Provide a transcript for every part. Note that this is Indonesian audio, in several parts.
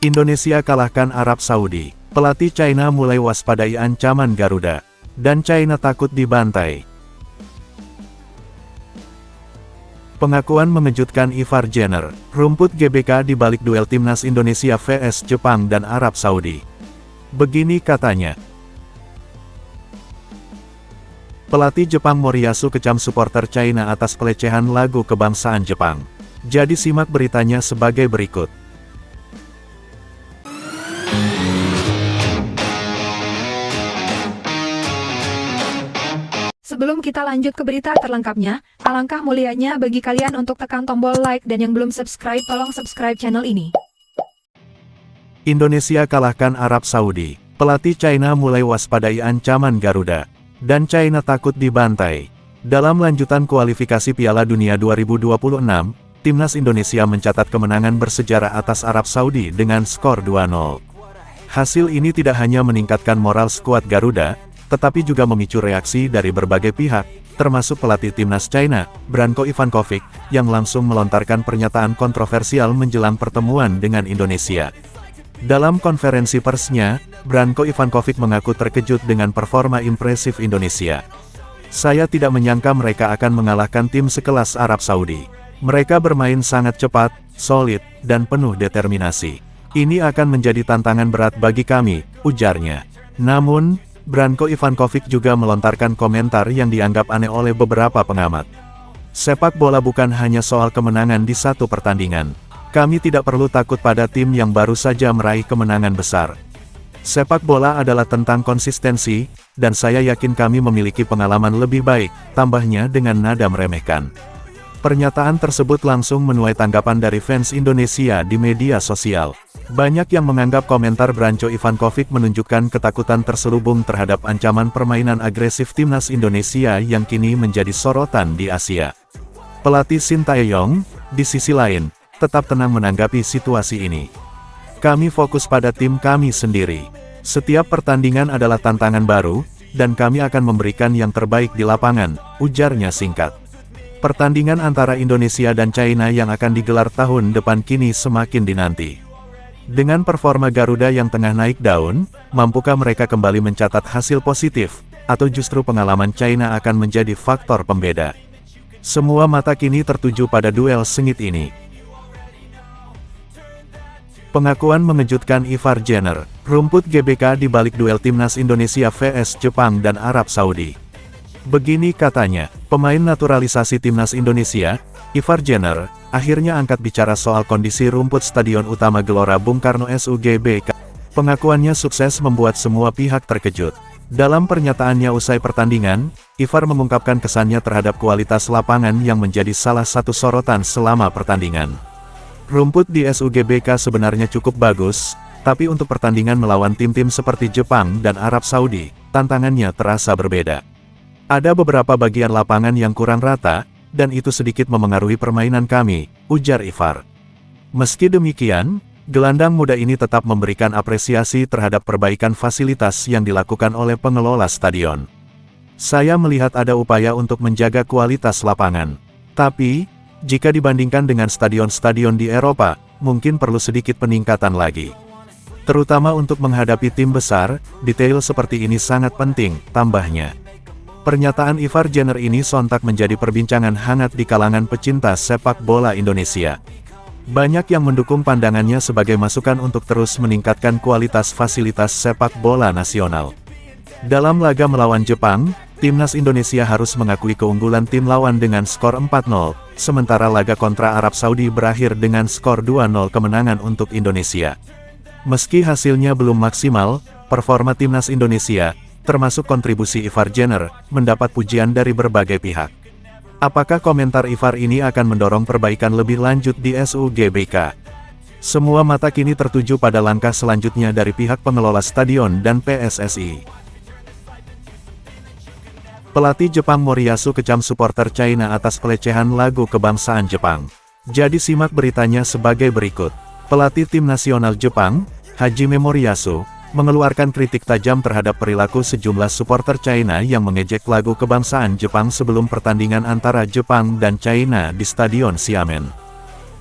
Indonesia kalahkan Arab Saudi. Pelatih China mulai waspadai ancaman Garuda. Dan China takut dibantai. Pengakuan mengejutkan Ivar Jenner. Rumput GBK di balik duel timnas Indonesia vs Jepang dan Arab Saudi. Begini katanya. Pelatih Jepang Moriyasu kecam supporter China atas pelecehan lagu kebangsaan Jepang. Jadi simak beritanya sebagai berikut. Sebelum kita lanjut ke berita terlengkapnya, alangkah mulianya bagi kalian untuk tekan tombol like dan yang belum subscribe tolong subscribe channel ini. Indonesia kalahkan Arab Saudi. Pelatih China mulai waspadai ancaman Garuda. Dan China takut dibantai. Dalam lanjutan kualifikasi Piala Dunia 2026, timnas Indonesia mencatat kemenangan bersejarah atas Arab Saudi dengan skor 2-0. Hasil ini tidak hanya meningkatkan moral skuad Garuda, tetapi juga memicu reaksi dari berbagai pihak, termasuk pelatih timnas China, Branko Ivankovic, yang langsung melontarkan pernyataan kontroversial menjelang pertemuan dengan Indonesia. Dalam konferensi persnya, Branko Ivankovic mengaku terkejut dengan performa impresif Indonesia. Saya tidak menyangka mereka akan mengalahkan tim sekelas Arab Saudi. Mereka bermain sangat cepat, solid, dan penuh determinasi. Ini akan menjadi tantangan berat bagi kami, ujarnya. Namun, Branko Ivankovic juga melontarkan komentar yang dianggap aneh oleh beberapa pengamat. Sepak bola bukan hanya soal kemenangan di satu pertandingan. Kami tidak perlu takut pada tim yang baru saja meraih kemenangan besar. Sepak bola adalah tentang konsistensi, dan saya yakin kami memiliki pengalaman lebih baik, tambahnya dengan nada meremehkan. Pernyataan tersebut langsung menuai tanggapan dari fans Indonesia di media sosial. Banyak yang menganggap komentar Branko Ivankovic menunjukkan ketakutan terselubung terhadap ancaman permainan agresif timnas Indonesia yang kini menjadi sorotan di Asia. Pelatih Shin Tae-yong, di sisi lain, tetap tenang menanggapi situasi ini. Kami fokus pada tim kami sendiri. Setiap pertandingan adalah tantangan baru, dan kami akan memberikan yang terbaik di lapangan, ujarnya singkat. Pertandingan antara Indonesia dan China yang akan digelar tahun depan kini semakin dinanti. Dengan performa Garuda yang tengah naik daun, mampukah mereka kembali mencatat hasil positif, atau justru pengalaman China akan menjadi faktor pembeda? Semua mata kini tertuju pada duel sengit ini. Pengakuan mengejutkan Ivar Jenner. Rumput GBK di balik duel timnas Indonesia vs Jepang dan Arab Saudi. Begini katanya, pemain naturalisasi timnas Indonesia, Ivar Jenner, akhirnya angkat bicara soal kondisi rumput Stadion Utama Gelora Bung Karno SUGBK. Pengakuannya sukses membuat semua pihak terkejut. Dalam pernyataannya usai pertandingan, Ivar mengungkapkan kesannya terhadap kualitas lapangan yang menjadi salah satu sorotan selama pertandingan. Rumput di SUGBK sebenarnya cukup bagus, tapi untuk pertandingan melawan tim-tim seperti Jepang dan Arab Saudi, tantangannya terasa berbeda. Ada beberapa bagian lapangan yang kurang rata, dan itu sedikit memengaruhi permainan kami, ujar Ivar. Meski demikian, gelandang muda ini tetap memberikan apresiasi terhadap perbaikan fasilitas yang dilakukan oleh pengelola stadion. Saya melihat ada upaya untuk menjaga kualitas lapangan. Tapi, jika dibandingkan dengan stadion-stadion di Eropa, mungkin perlu sedikit peningkatan lagi. Terutama untuk menghadapi tim besar, detail seperti ini sangat penting, tambahnya. Pernyataan Ivar Jenner ini sontak menjadi perbincangan hangat di kalangan pecinta sepak bola Indonesia. Banyak yang mendukung pandangannya sebagai masukan untuk terus meningkatkan kualitas fasilitas sepak bola nasional. Dalam laga melawan Jepang, timnas Indonesia harus mengakui keunggulan tim lawan dengan skor 4-0, sementara laga kontra Arab Saudi berakhir dengan skor 2-0 kemenangan untuk Indonesia. Meski hasilnya belum maksimal, performa timnas Indonesia, termasuk kontribusi Ivar Jenner, mendapat pujian dari berbagai pihak. Apakah komentar Ivar ini akan mendorong perbaikan lebih lanjut di SUGBK? Semua mata kini tertuju pada langkah selanjutnya dari pihak pengelola stadion dan PSSI. Pelatih Jepang Moriyasu kecam supporter China atas pelecehan lagu kebangsaan Jepang. Jadi simak beritanya sebagai berikut. Pelatih tim nasional Jepang, Hajime Moriyasu, mengeluarkan kritik tajam terhadap perilaku sejumlah supporter China yang mengejek lagu kebangsaan Jepang sebelum pertandingan antara Jepang dan China di Stadion Xiamen.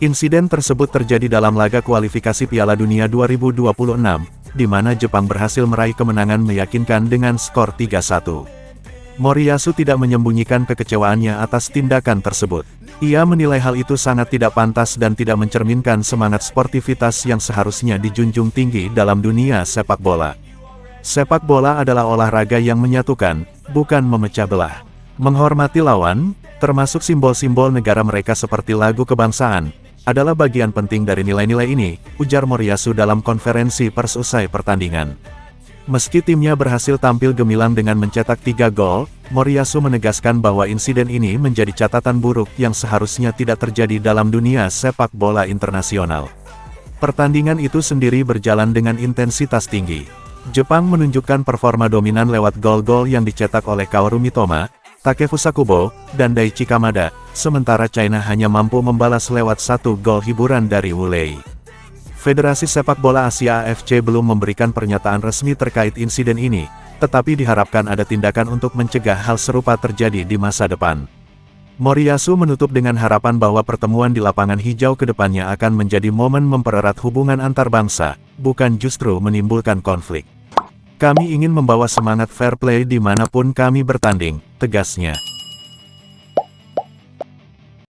Insiden tersebut terjadi dalam laga kualifikasi Piala Dunia 2026, di mana Jepang berhasil meraih kemenangan meyakinkan dengan skor 3-1. Moriyasu tidak menyembunyikan kekecewaannya atas tindakan tersebut. Ia menilai hal itu sangat tidak pantas dan tidak mencerminkan semangat sportivitas yang seharusnya dijunjung tinggi dalam dunia sepak bola. Sepak bola adalah olahraga yang menyatukan, bukan memecah belah. Menghormati lawan, termasuk simbol-simbol negara mereka seperti lagu kebangsaan, adalah bagian penting dari nilai-nilai ini, ujar Moriyasu dalam konferensi pers usai pertandingan. Meski timnya berhasil tampil gemilang dengan mencetak 3 gol, Moriyasu menegaskan bahwa insiden ini menjadi catatan buruk yang seharusnya tidak terjadi dalam dunia sepak bola internasional. Pertandingan itu sendiri berjalan dengan intensitas tinggi. Jepang menunjukkan performa dominan lewat gol-gol yang dicetak oleh Kaoru Mitoma, Takefusa Kubo, dan Daichi Kamada, sementara China hanya mampu membalas lewat 1 gol hiburan dari Wu Lei. Federasi Sepak Bola Asia AFC belum memberikan pernyataan resmi terkait insiden ini, tetapi diharapkan ada tindakan untuk mencegah hal serupa terjadi di masa depan. Moriyasu menutup dengan harapan bahwa pertemuan di lapangan hijau ke depannya akan menjadi momen mempererat hubungan antar bangsa, bukan justru menimbulkan konflik. Kami ingin membawa semangat fair play dimanapun kami bertanding, tegasnya.